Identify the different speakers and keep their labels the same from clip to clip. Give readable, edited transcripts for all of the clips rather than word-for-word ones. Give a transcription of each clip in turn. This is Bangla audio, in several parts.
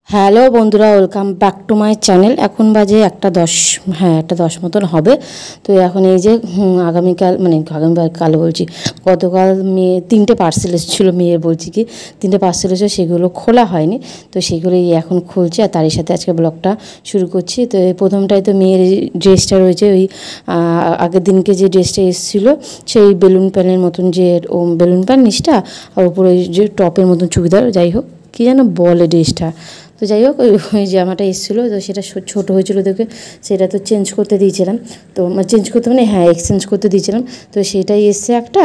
Speaker 1: হ্যালো বন্ধুরা, welcome back to my channel. এখন বাজে 1:10, হ্যাঁ 1:10 মতন হবে। তো এখন এই যে আগামীকাল কাল বলছি, গতকাল মেয়ে 3টে পার্সেল এসেছিলো, মেয়ের বলছি কি 3টে পার্সেল এসেছিলো, সেগুলো খোলা হয়নি। তো সেগুলোই এখন খুলছি আর তারই সাথে আজকে ব্লগটা শুরু করছি। তো এই প্রথমটাই তো মেয়ের ড্রেসটা রয়েছে, ওই আগের দিনকে যে ড্রেসটা এসেছিলো সেই বেলুন প্যানের মতন, যে বেলুন প্যান নিচটা আর উপরে যে টপের মতন চুড়িদার, যাই হোক কী যেন বলে ড্রেসটা। তো যাই হোক ওই জামাটা এসেছিলো, তো সেটা ছোটো হয়েছিলো দেখে সেটা তো চেঞ্জ করতে দিয়েছিলাম। তো চেঞ্জ করতে এক্সচেঞ্জ করতে দিয়েছিলাম। তো সেটাই এসছে একটা,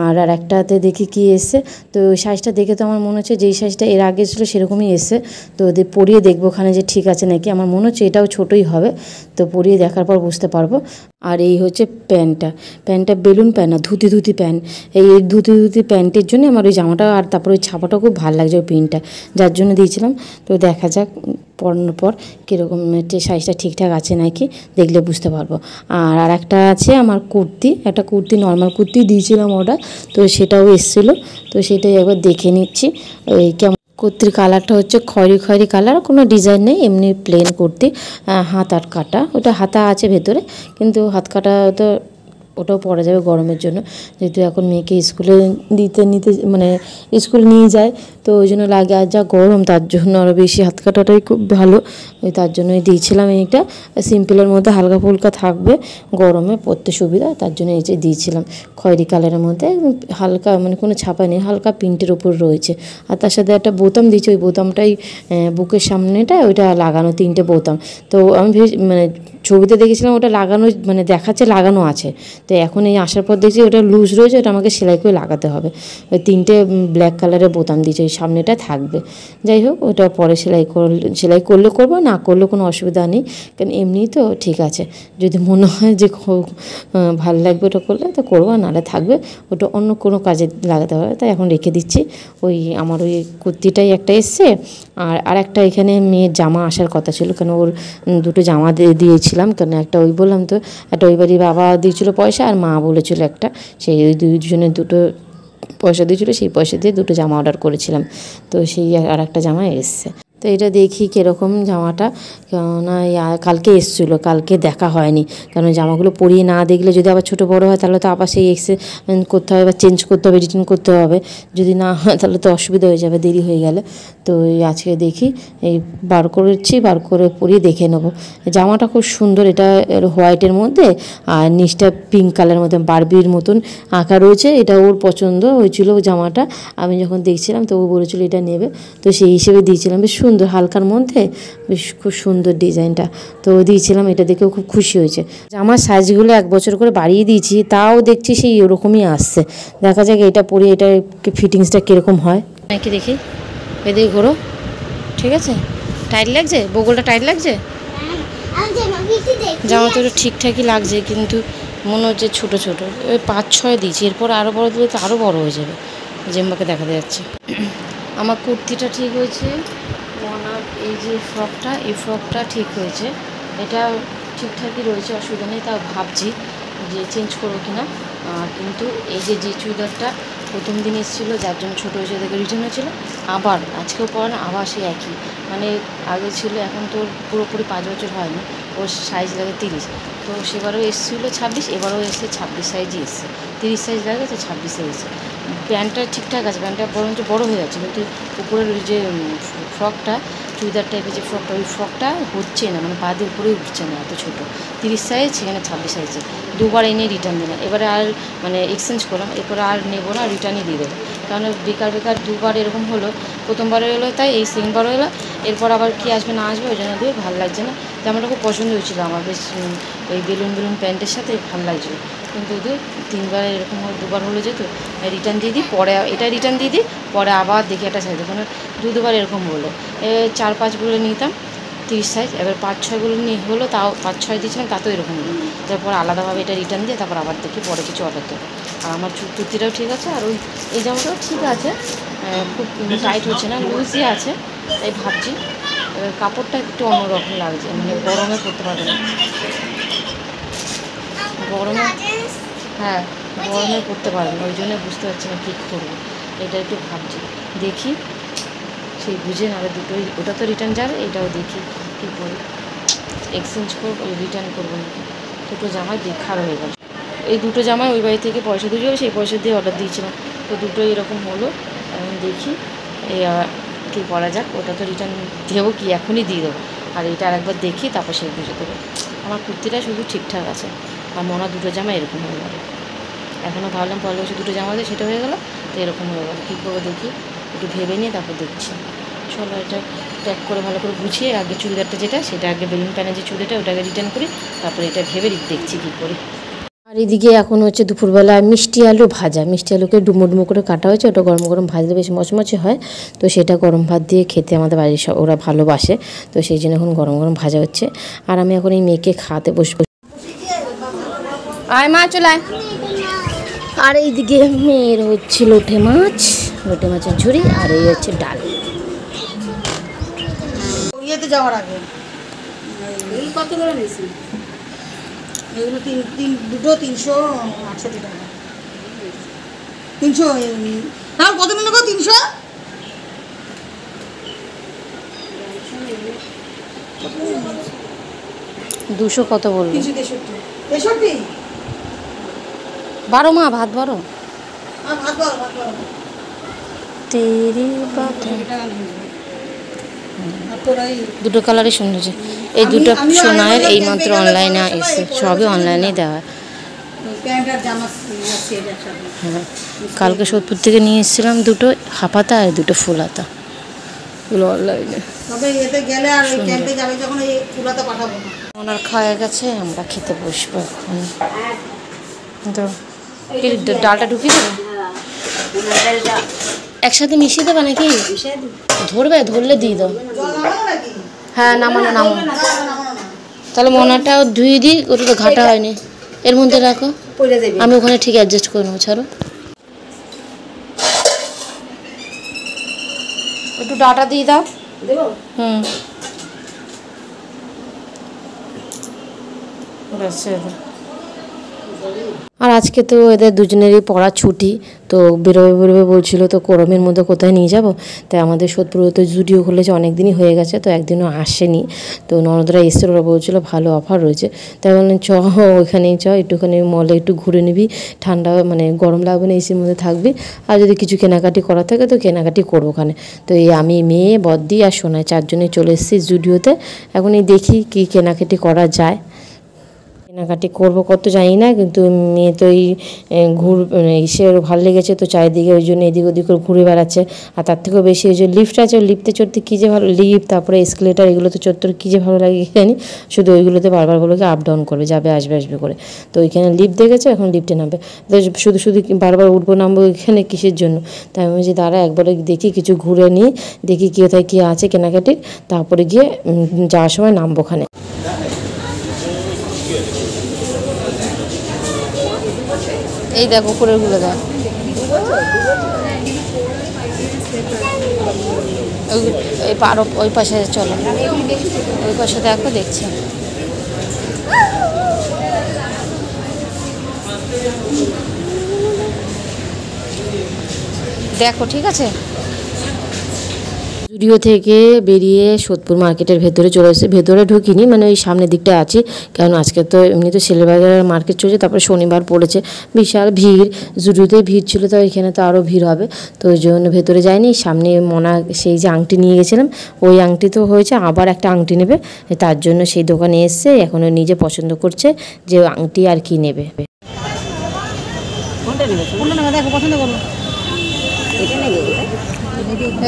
Speaker 1: আর একটাতে দেখি কি এসছে। তো ওই সাইজটা দেখে তো আমার মনে হচ্ছে যেই সাইজটা এর আগে এসেছিলো সেরকমই এসছে। তো ওদের পরিয়ে দেখবো ওখানে যে ঠিক আছে নাকি। আমার মনে হচ্ছে এটাও ছোটোই হবে, তো পরিয়ে দেখার পর বুঝতে পারবো। আর এই হচ্ছে প্যান্টটা বেলুন প্যান্ট না, ধুতি প্যান্ট। এই ধুতি প্যান্টের জন্য আমার ওই জামাটা আর তারপর ওই ছাপাটাও খুব ভালো লাগছে, ওই প্রিন্টটা, যার জন্য দিয়েছিলাম। তো দেখা যাক পরানোর পর কীরকম সাইজটা ঠিকঠাক আছে নাকি, দেখলে বুঝতে পারবো। আর একটা আছে আমার একটা কুর্তি, নর্মাল কুর্তি দিয়েছিলাম অর্ডার, তো সেটাও এসেছিলো। তো সেটাই একবার দেখে নিচ্ছি। ওই কেমন কুর্তির কালারটা হচ্ছে খয়েরি কালার, কোনো ডিজাইন নেই, এমনি প্লেন কুর্তি, হাত আর কাটা, ওটা হাতা আছে ভেতরে, কিন্তু হাত কাটা তো ওটাও পরা যাবে গরমের জন্য, যেহেতু এখন মেয়েকে স্কুলে নিতে স্কুলে নিয়ে যায়, তো ওই জন্য লাগে। আর যা গরম, তার জন্য আরও বেশি হাত কাটাটাই খুব ভালো, ওই তার জন্যই দিয়েছিলাম। এইটা সিম্পলের মধ্যে হালকা ফুলকা থাকবে, গরমে পরতে সুবিধা, তার জন্য এই যে দিয়েছিলাম। খয়েরি কালারের মধ্যে হালকা, কোনো ছাপা নেই, হালকা প্রিন্টের ওপর রয়েছে। আর তার সাথে একটা বোতাম দিয়েছে, ওই বোতামটাই বুকের সামনেটা ওইটা লাগানো, 3টে বোতাম। তো আমি ছবিতে দেখেছিলাম ওটা লাগানো, দেখাচ্ছে লাগানো আছে। তো এখন এই আসার পর দেখছি ওটা লুজ রয়েছে, ওটা আমাকে সেলাই করে লাগাতে হবে। ওই 3টে ব্ল্যাক কালারের বোতাম দিয়েছে, ওই সামনেটা থাকবে। যাই হোক ওটা পরে সেলাই করলে করবো, না করলে কোনো অসুবিধা নেই, কারণ এমনি তো ঠিক আছে। যদি মনে হয় যে ভালো লাগবে ওটা করলে তো করবো, নাহলে থাকবে, ওটা অন্য কোনো কাজে লাগাতে হবে। তাই এখন রেখে দিচ্ছি। ওই আমার ওই কুর্তিটাই একটা এসছে, আর একটা এখানে মেয়ের জামা আসার কথা ছিল, কেন ওর 2টো জামা দিয়েছিলাম, কেন একটা ওই বললাম তো, একটা ওই বাড়ি বাবা দিয়েছিল পয়সা, আর মা বলেছিল একটা, সেই ওই দুজনের 2টো পয়সা দিয়েছিলো, সেই পয়সা দিয়ে 2টো জামা অর্ডার করেছিলাম। তো সেই আর একটা জামা এসছে। তো এটা দেখি কীরকম জামাটা, কেননা কালকে এসেছিলো, কালকে দেখা হয়নি, কারণ জামাগুলো পরিয়ে না দেখলে যদি আবার ছোটো বড়ো হয় তাহলে তো আবার সেই এক্সচেঞ্জ করতে হবে বা চেঞ্জ করতে হবে, রিটার্ন করতে হবে। যদি না হয় তাহলে তো অসুবিধা হয়ে যাবে, দেরি হয়ে গেলে। তো আজকে দেখি, এই বার করে পরিয়ে দেখে নেবো। জামাটা খুব সুন্দর, এটা হোয়াইটের মধ্যে আর নিচটা পিঙ্ক কালারের মধ্যে বারবির মতন আঁকা রয়েছে। এটা ওর পছন্দ হয়েছিল জামাটা, আমি যখন দেখছিলাম তো ও বলেছিল এটা নেবে, তো সেই হিসেবে দিয়েছিলাম। বেশ সুন্দর, হালকার মধ্যে বেশ খুব সুন্দর ডিজাইনটা, তো দিয়েছিলাম। এটা দেখেও খুব খুশি হয়েছে। আমার সাইজগুলো 1 বছর করে বাড়িয়ে দিয়েছি, তাও দেখছি সেই ওরকমই আসছে। দেখা যাক এটা পরে এটা ফিটিংসটা কীরকম হয় নাকি দেখি। এদিকে ঘোরো, ঠিক আছে। টাইট লাগছে, বগলটা টাইট লাগছে, জামা তো ঠিকঠাকই লাগছে, কিন্তু মনে হচ্ছে ছোটো ওই 5-6 দিয়েছি, এরপর আরও বড় দিলে তো আরও বড় হয়ে যাবে। জেম্বাকে দেখাতে যাচ্ছে। আমার কুর্তিটা ঠিক হয়েছে, এই যে এই ফ্রকটা ঠিক হয়েছে, এটা ঠিকঠাকই রয়েছে, অসুবিধা নেই। তাও ভাবছি যে চেঞ্জ করবো কিনা। কিন্তু এই যে চুড়িদারটা প্রথম দিন এসেছিলো, যার জন্য ছোটো হয়েছে, দেখে রিটার্ন হয়েছিল, আবার আজকেও পরে আবার সেই একই, আগে ছিল, এখন তো পুরোপুরি 5 বছর হয়নি, ওর সাইজ লাগে 30। তো সেবারও এসেছিলো 26, এবারও এসে 26 সাইজই এসছে। 30 সাইজ লাগে তো 26-এ এসে। প্যান্টটা ঠিকঠাক আছে, প্যান্টটা বরঞ্চ বড়ো হয়ে যাচ্ছে, কিন্তু উপরের ওই যে ফ্রকটা, চুড়িদার টাইপের যে ফ্রকটা, ওই ফ্রকটা হচ্ছে না, পা দিয়ে উপরেই উঠছে না, এত ছোটো। 30 সাইজ, সেখানে 26 সাইজে। 2বার এনে রিটার্ন দিলাম, এবারে আর এক্সচেঞ্জ করলাম, এরপরে আর নেবো না, রিটার্নই দিয়ে দেবো। কারণ বেকার 2বার এরকম হলো, প্রথমবারে এলো তাই, এই সেকেন্ডবারও এলো, এরপর আবার কি আসবে না আসবে ওই জন্য দিয়ে ভালো লাগছে না। জামাটা খুব পছন্দ হয়েছিল আমার, বেশ ওই বেলুন প্যান্টের সাথে ভালো লাগছিলো, কিন্তু 3বার এরকম 2বার হলো যেহেতু রিটার্ন দিয়ে দিই, পরে এটা রিটার্ন দিয়ে দিই, পরে আবার দেখি একটা সাইজ, ওখানে 2বার এরকম হলো। 4-5গুলো নিতাম 30 সাইজ, এবার 5-6গুলো হলো, তাও 5-6 দিয়েছিলাম, তাতেও এরকম হলো। তারপর আলাদাভাবে এটা রিটার্ন দিয়ে তারপর আবার দেখি পরে কিছু অর্ডার দেবো। আর আমার কুর্তিটাও ঠিক আছে, আর এই জামাটাও ঠিক আছে, খুব টাইট হচ্ছে না, লুজই আছে, তাই ভাবছি। এবার কাপড়টা একটু অন্যরকম লাগছে, গরমে পরতে পারবে না, গরমে, হ্যাঁ গরমে পরতে পারবে না, ওই জন্য বুঝতে পারছি না কী করবো। এটা একটু ভাবছি, দেখি সেই বুঝে নাহলে দুটোই, ওটা তো রিটার্ন যাবে, এটাও দেখি কী করি, এক্সচেঞ্জ করবো রিটার্ন করবো নাকি। দুটো জামাই দেখার হয়ে গেল। এই দুটো জামাই ওই বাড়ি থেকে পয়সা দিয়ে যাবে, সেই পয়সা দিয়ে অর্ডার দিয়েছিলাম, তো দুটো এরকম হলো। এখন দেখি এই কী করা যাক। ওটা তো রিটার্ন দেবো কি, এখনই দিয়ে দেবো। আর এটা আরেকবার দেখি, তারপর সেই বুঝে দেবো। আমার কুর্তিটা শুধু ঠিকঠাক আছে, আর মনে হয় দুটো জামা এরকম হয়ে গেলো। এখনও ভাবলাম পয়লা বছর দুটো জামা আছে, সেটা হয়ে গেলো, তো এরকম হয়ে গেলো। কী করবো দেখি, একটু ভেবে নিয়ে তারপর দেখছি। চলো এটা ট্যাগ করে ভালো করে গুছিয়ে আগে চুড়িদারটা যেটা, সেটা আগে বেলুন প্যানে যে চুড়িটা ওটাকে রিটার্ন করি, তারপরে এটা ভেবে দেখছি কী করি। আর এদিকে এখন হচ্ছে দুপুরবেলা মিষ্টি আলু ভাজা, মিষ্টি আলুকে ডুমো ডুমো করে কাটা হয়েছে, ওটা গরম গরম ভাজলে বেশ মচমচে হয়, তো সেটা গরম ভাত দিয়ে খেতে আমাদের বাড়ির সব ওরা ভালোবাসে, তো সেই জন্য এখন গরম গরম ভাজা হচ্ছে। আর আমি এখন এই মেয়েকে খাওয়াতে বসবো। আয় মা চলে আয়। আর এইদিকে মেয়ের হচ্ছে লোটে মাছের ঝুড়ি, আর এই হচ্ছে ডাল।
Speaker 2: ইয়েতে যাওয়ার আগে এই কত করে নিয়েছি, এগুলো দুটো 368 টাকা, 300 তাও কত নিল গো? 300
Speaker 1: 200 কত বলবো?
Speaker 2: 363
Speaker 1: বারো মা ভাত বারো
Speaker 2: ভাত বল
Speaker 1: তেরি বাতা। দুটো কালারই সুন্দর হয়েছে। এই দুটো সোনার এই মাত্র অনলাইনে এসে, সবই অনলাইনেই দেওয়া। হ্যাঁ, কালকে সোদপুর থেকে নিয়ে এসেছিলাম দুটো হাফাতা আর দুটো ফুল হাতা, এগুলো অনলাইনে। ওনার খাওয়া গেছে, আমরা খেতে বসবো এখন। তো ডালটা ঢুকিয়ে দেবো, একসাথে মিশিয়ে দেবে নাকি? ধরবে, ধরলে দিয়ে দাও। হ্যাঁ নামানো। তাহলে মোনাটাও ধুয়ে দিই, ওটা তো ঘাটা হয়নি, এর মধ্যে রাখো, আমি ওখানে ঠিক অ্যাডজাস্ট করে নেবো। ছাড়ো, একটু ডাটা দিয়ে দাও। ব্যাস। আর আজকে তো এদের দুজনেরই পড়া ছুটি, তো বেরোবে বলছিল, তো গরমের মধ্যে কোথায় নিয়ে যাব। তাই আমাদের সোদপুরে তো জুডিও খুলেছে, অনেক দিনই হয়ে গেছে, তো একদিনও আসেনি। তো ননদরা এসে ওরা বলছিল ভালো অফার রয়েছে, তাই বললেন চ ওইখানেই চ, একটুখানি মলে একটু ঘুরে নিবি, ঠান্ডা মানে গরম লাগবে না, এসির মধ্যে থাকবি, আর যদি কিছু কেনাকাটি করা থাকে তো কেনাকাটি করবো ওখানে। তো এই আমি, মেয়ে, বদ্দি আর সোনায় চারজনে চলে এসেছি জুডিওতে। এখন এই দেখি কী কেনাকাটি করা যায়। কেনাকাটি করবো কত জানি না, কিন্তু মেয়ে তো এই এসে ওর ভালো লেগেছে, তো চারিদিকে ওই জন্য এদিক ওদিক করে ঘুরে বেড়াচ্ছে। আর তার থেকেও বেশি ওই যে লিফট আছে, ওই লিফটে চড়তে কী যে ভালো, লিফট তারপরে এসকেলেটার, এগুলোতে চড়তে কী যে ভালো লাগে জানি, শুধু ওইগুলোতে বারবার বলে আপ ডাউন করবে, যাবে আসবে করে। তো ওইখানে লিফট দেখেছে, এখন লিফটে নামবে, তো শুধু বারবার উঠবো নামবো এখানে কিসের জন্য। তাই আমি বলছি দাঁড়া একবারে দেখি কিছু ঘুরে নিই, দেখি কী কোথায় কী আছে কেনাকাটির, তারপরে গিয়ে যাওয়ার সময় নামবো ওখানে। এই দেখো উপরেরগুলো দেখ, ওই পারো ওই পাশে চলো, ওই পাশে দেখো, দেখছি। দেখো ঠিক আছে। জুডিও থেকে বেরিয়ে সোদপুর মার্কেটের ভেতরে চলে এসেছে, ভেতরে ঢুকিনি, মানে ওই সামনের দিকটা আছি, কারণ আজকে তো এমনি তো শেলেবাজারের মার্কেট চলছে, তারপরে শনিবার পড়েছে, বিশাল ভিড়, জুডিওতেই ভিড় ছিল, তো এখানে তো আরও ভিড় হবে, তো ওই জন্য ভেতরে যাইনি। সামনে মনা সেই যে আংটি নিয়ে গেছিলাম, ওই আংটি তো হয়েছে, আবার একটা আংটি নেবে, তার জন্য সেই দোকানে এসছে, এখন নিজে পছন্দ করছে যে আংটি আর কি নেবে।
Speaker 2: দেখো পছন্দ করো,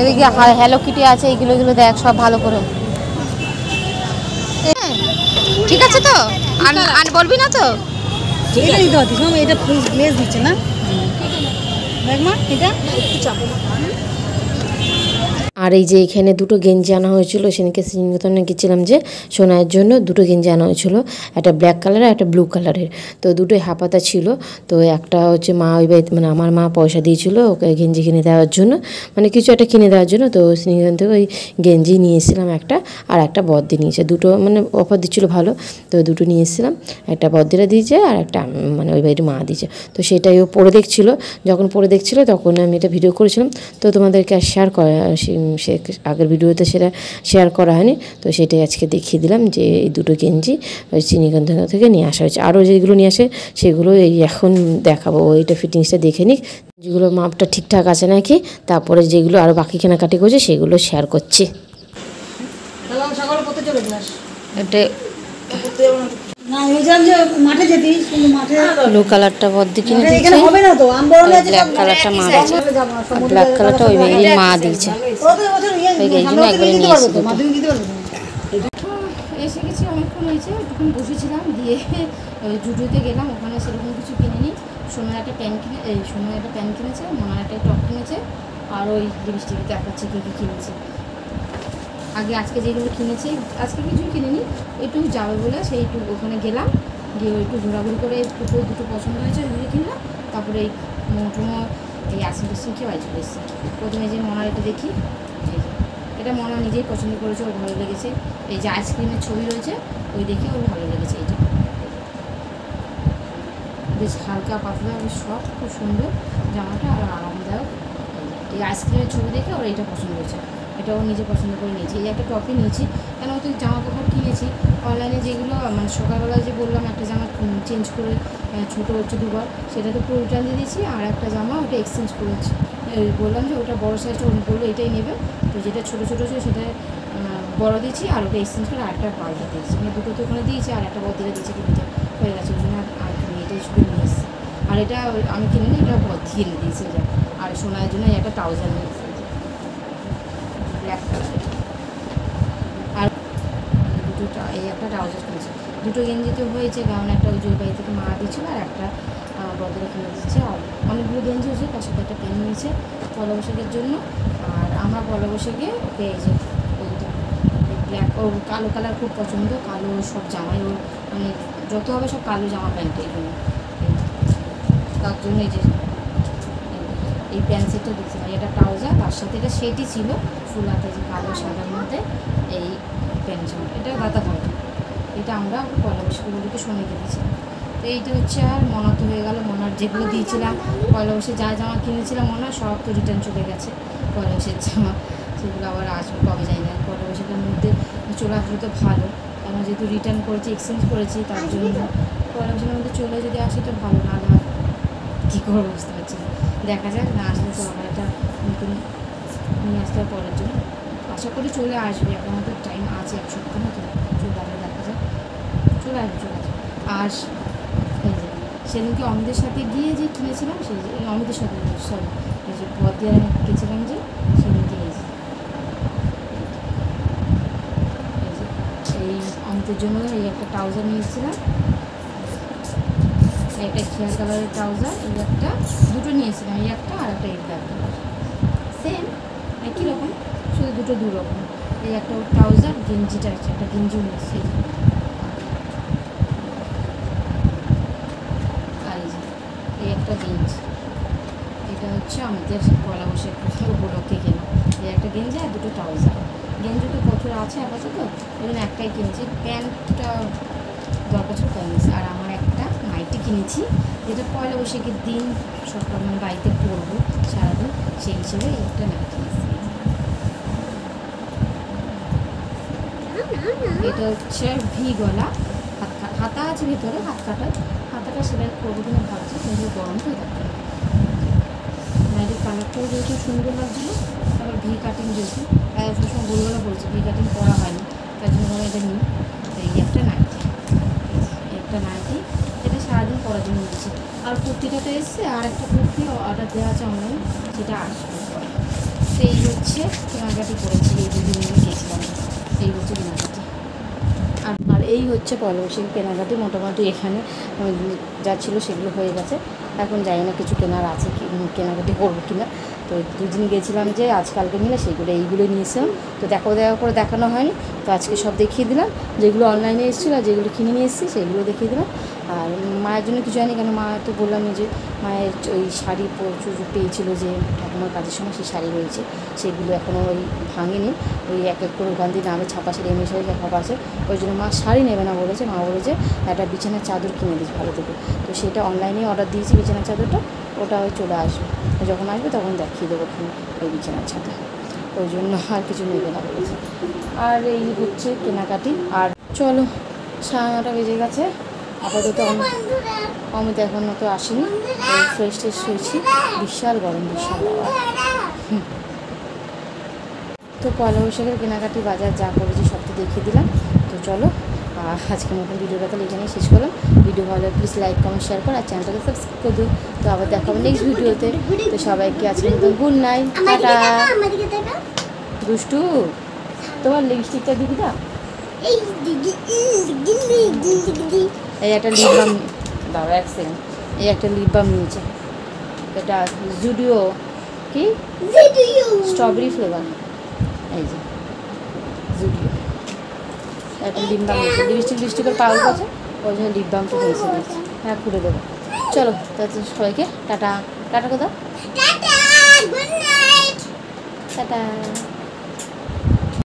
Speaker 1: এদিকে হ্যালো কিটি আছে, এইগুলো দেখ সব ভালো করে। ঠিক আছে তো, আর বলবি না তো?
Speaker 2: এটা লেস দিচ্ছে না, দেখ মা এটা।
Speaker 1: আর এই যে এখানে দুটো গেঞ্জি আনা হয়েছিল, সেদিনকে শ্রীনিকেতনে গেছিলাম যে সোনার জন্য, দুটো গেঞ্জি আনা হয়েছিল, একটা ব্ল্যাক কালারের একটা ব্লু কালারের, তো দুটোই হাফাতা ছিল। তো একটা হচ্ছে মা ওই মানে আমার মা পয়সা দিয়েছিল ওকে গেঞ্জি কিনে দেওয়ার জন্য, মানে কিছু একটা কিনে দেওয়ার জন্য, তো শ্রীনিকেতন থেকে ওই গেঞ্জি নিয়ে এসেছিলাম একটা, আর একটা বদ্দি নিয়েছে, দুটো মানে অফার দিচ্ছিলো ভালো, তো দুটো নিয়ে এসেছিলাম, একটা বদ্দিরা দিয়েছে আর একটা মানে ওই বাড়ির মা দিয়েছে। তো সেটাই ও পরে দেখছিল, যখন পরে দেখছিল তখন আমি এটা ভিডিও করেছিলাম, তো তোমাদেরকে আর শেয়ার সে আগের ভিডিওতে সেটা শেয়ার করা হয়নি, তো সেটাই আজকে দেখিয়ে দিলাম যে এই দুটো গেঞ্জি ওই চিনিকন্থা থেকে নিয়ে আসা হয়েছে। আরও যেগুলো নিয়ে আসে সেগুলো এই এখন দেখাবো, ওইটা ফিটিংসটা দেখে নিক যেগুলো মাপটা ঠিকঠাক আছে নাকি, তারপরে যেগুলো আরও বাকি কেনাকাটি করছে সেগুলো শেয়ার করছি।
Speaker 2: সকালে পড়তে চলে যাস
Speaker 1: এটা
Speaker 2: না, ভেবেছিলাম যে মাঠে যেতিস, কিন্তু মাঠে
Speaker 1: ব্লু কালারটা বদ্দি কিনে
Speaker 2: এখানে
Speaker 1: দিয়েছে,
Speaker 2: হবে না তো, আমবরণে আছে
Speaker 1: ব্ল্যাক কালারটা মা দিয়েছে, ব্ল্যাক কালারটা ওই এই মা দিয়েছে।
Speaker 2: মাধ্যমিক দিতে পারবে
Speaker 1: এসে গেছি, অনেকক্ষণ হয়েছে, তখন বসেছিলাম, দিয়ে জুডিওতে গেলাম, ওখানে সেরকম কিছু কিনিনি। সোনার একটা প্যান্ট কিনেছে, মোনার একটা টপ কিনেছে, আর ওই লিপস্টিক দেখাচ্ছে কী কী কিনেছে। আজকে যেগুলো কিনেছি, আজকে কিছুই কিনিনি, ওইটুকু যাবে বলে সেইটুকু ওখানে গেলাম, গিয়ে ওইটু ঘোরাঘুরি করে দুটো পছন্দ হয়েছে ওইগুলো কিনলাম। তারপরে এই মোটমো এই আইসক্রিম খেয়ে বাড়ি চলে এসেছি। প্রথমে যে মনার এটা দেখি, এটা মনা নিজেই পছন্দ করেছে, ওর ভালো লেগেছে। এই যে আইসক্রিমের ছবি রয়েছে ওই দেখে ওর ভালো লেগেছে। এইটা বেশ হালকা পাতলা, বেশ সফট, খুব সুন্দর জামাটা আর আরামদায়ক। এই আইসক্রিমের ছবি দেখে ওর এইটা পছন্দ হয়েছে, এটাও নিজে পছন্দ করে নিয়েছি। এই একটা টপই নিয়েছি, কেন তো জামা কাপড় কিনেছি অনলাইনে যেগুলো, মানে সকালবেলা যে বললাম একটা জামা চেঞ্জ করে ছোটো হচ্ছে দুবার, সেটা তো পুরো রিটার্ন দিয়ে দিয়েছি। আর একটা জামা ওটা এক্সচেঞ্জ করেছি, বললাম যে ওটা বড়ো সাইজটা বললো এটাই নেবে, তো যেটা ছোটো ছোটো ছিল সেটা বড়ো দিয়েছি, আর ওটা এক্সচেঞ্জ করে আরেকটা পাল্টা দিয়েছি, মানে দুটো তো ওখানে দিয়েছি আর একটা বদিলে দিয়েছি, কিনতে হয়ে গেছে, ওই জন্য আর এটাই শুধু নিয়ে এসেছি। আর এটা আমি কিনে নিই, এটা বদি এনে দিয়েছি যা। আর সোনার জন্য একটা ট্রাউজার নিয়ে এসেছি ব্ল্যাক কালার, আর দুটো এই একটা ট্রাউজার কিনেছি। দুটো গেঞ্জি তো হয়েছে, কারণ একটা ওই জলপাই থেকে মা দিয়েছিল আর একটা বদলে কিনে দিচ্ছে। আর অনেকগুলো গেঞ্জি হয়েছে, তার সাথে একটা প্যান্ট নিয়েছে পয়লা বৈশাখের জন্য। আর আমরা পয়লা বৈশাখে ওকে এই যে ব্ল্যাক, ওর কালো কালার খুব পছন্দ, কালো সব জামাই ওর, মানে যত হবে সব কালো জামা প্যান্ট, এই জন্য তার জন্য এই প্যান্ট সেটটা দিচ্ছিলাম। এটা ট্রাউজার, তার সাথে এটা সেটই ছিল ফুল হাতে, যে কালো সাদার মধ্যে এই প্যান্ট জামাটা, এটা দাদা হয়, এটা আমরা পয়লা বৈশাখগুলোকে সঙ্গে দিয়েছিলাম। তো এইটা হচ্ছে, আর মনা তো হয়ে গেল। মনার যেগুলো দিয়েছিলাম পয়লা বৈশাখে, যা জামা কিনেছিলাম মনা সব তো রিটার্ন চলে গেছে, পয়লা বৈশাখের জামা সেগুলো আবার আসবে কবে যায় না। পয়লা বৈশাখের মধ্যে চলে আসলে তো ভালো, কারণ যেহেতু রিটার্ন করেছি, এক্সচেঞ্জ করেছি, তার জন্য পয়লা বৈশাখের মধ্যে চলে যদি আসে তো ভালো, না না কী করবো বুঝতে পারছি না, দেখা যাক, না আসলে তো আমার একটা নতুন নিয়ে আসতে হবে পরের জন্য। আশা করি চলে আসবে, এখন আমাদের টাইম আছে, এক সপ্তাহ মতো চলে আসবে, দেখা যাক চলে আসবে। আর এই যে সেদিনকে অমিতের সাথে গিয়ে যে কিনেছিলাম, সেই যে অমিতের সাথে সরি এই যে বদিয়ার গেছিলাম যে সেদিনকে, এই অমিতের জন্য এই একটা ট্রাউজার নিয়েছিলাম, একটা খেয়াল কালারের ট্রাউজার, এই একটা দুটো নিয়েছিলাম, এই একটা আর একটা এই ব্ল্যাক কালার, সেম একই রকম, শুধু দুটো দু রকম। এই একটা ট্রাউজার, গেঞ্জিটা একটা গেঞ্জিও নিয়েছি, আর এই একটা গেঞ্জি, এটা হচ্ছে আমাদের পয়লা বৈশাখ উপলক্ষে কেনা। এই একটা গেঞ্জি আর দুটো ট্রাউজার, গেঞ্জি তো প্রচুর আছে আপাতত, ওই জন্য একটাই কিনেছি। প্যান্টটা দরকার ছিল তাই নিয়েছি। আর আমার একটা নাইটি কিনেছি, যেটা পয়লা বৈশাখের দিন সকাল মানে বাড়িতে পরবো সারাদিন, সেই হিসেবে একটা নাইটি নিয়েছি। এটা হচ্ছে ভি গলা, হাতা আছে ভেতরে, হাতাটা সেলাই করবো কিনা ভাবছি, কিন্তু গরম তো থাকে। নাইটির কালারটাও যেহেতু সুন্দর লাগছিলো, তারপর ভি কাটিং যেহেতু সবসময় গোলগলা বলছে, ভি কাটিং করা হয়নি, তার জন্য আমি এটা নিই। এই একটা নাইটি এটা সারাদিন পরার জন্য নিয়েছি। আর কুর্তিটাতে এসছে, আর একটা কুর্তি অর্ডার দেওয়া আছে অনলাইন, সেটা আসবে পরে। সেই হচ্ছে কেনাকাটি করেছি, এই দুদিন গিয়েছিলাম, এই হচ্ছে কেনাকাটি। আর এই হচ্ছে পয়লা বৈশাখী কেনাকাটি, মোটামুটি এখানে যা ছিল সেগুলো হয়ে গেছে। এখন জানি না কিছু কেনার আছে কি, কেনাকাটি করবো কিনা। তো দুদিন গেছিলাম যে আজকালকে মিলে সেইগুলো এইগুলো নিয়েছিলাম, তো দেখা করে দেখানো হয়নি, তো আজকে সব দেখিয়ে দিলাম, যেগুলো অনলাইনে এসেছিলো আর যেগুলো কিনে নিয়ে এসেছি সেগুলো দেখিয়ে দিলাম। আর মায়ের জন্য কিছু হয়নি, কেন মা তো বললামই যে মায়ের ওই শাড়ি প্রচুর পেয়েছিল, যে ঠাকুমার কাজের সময় সেই শাড়ি রয়েছে, সেগুলো এখনও ওই ভাঙেনি, ওই এক এক করে ওখান দিয়ে নামে ছাপা শাড়ি, এমনি শাড়ি ছাপা আছে, ওই জন্য মা শাড়ি নেবে না বলেছে। মা বলেছে একটা বিছানার চাদর কিনে দিয়েছি ভালো থেকে, তো সেটা অনলাইনেই অর্ডার দিয়েছি বিছানার চাদরটা, ওটা ওই চলে আসবে, যখন আসবে তখন দেখিয়ে দেবো ওখানে ওই বিছানার চাদর। ওই জন্য আর কিছু নেবে না বলেছে। আর এই হচ্ছে কেনাকাটি। আর চলো 9:30 বেজে গেছে। আপাতত অমিত এখন তো আসেনি, ফ্রেশ ট্রেশ হয়েছি। বিশাল গরম, বিশাল বাবা। তো পয়লা বৈশাখের কেনাকাটি বাজার যা করেছি সব তো দেখিয়ে দিলাম। তো চলো আজকের মতন ভিডিওটা তাহলে এখানেই শেষ করলাম। ভিডিও ভালো প্লিজ লাইক কমেন্ট শেয়ার করো আর চ্যানেলটাকে সাবস্ক্রাইব করে দিও। তো আবার দেখা হবে নেক্সট ভিডিওতে। তো সবাইকে আজকের মতন গুড নাইট, টাটা। দুষ্টু তোমার লিপস্টিকটা দিবি না? এই একটা লিপ বাম দাঁড়া এক সেকেন্ড, এই একটা লিপ বাম নিয়েছে, এটা জুডিও কি স্ট্রবেরি ফ্লেভার, এই যে জুডিও একটা লিপ বাম নিয়েছে। লিপস্টিকের পাউল আছে, ওই জন্য লিপ বামটা নিয়েছে। হ্যাঁ খুলে দেবো। চলো তাহলে সবাইকে টাটা। টাটা কোথাও, টাটা।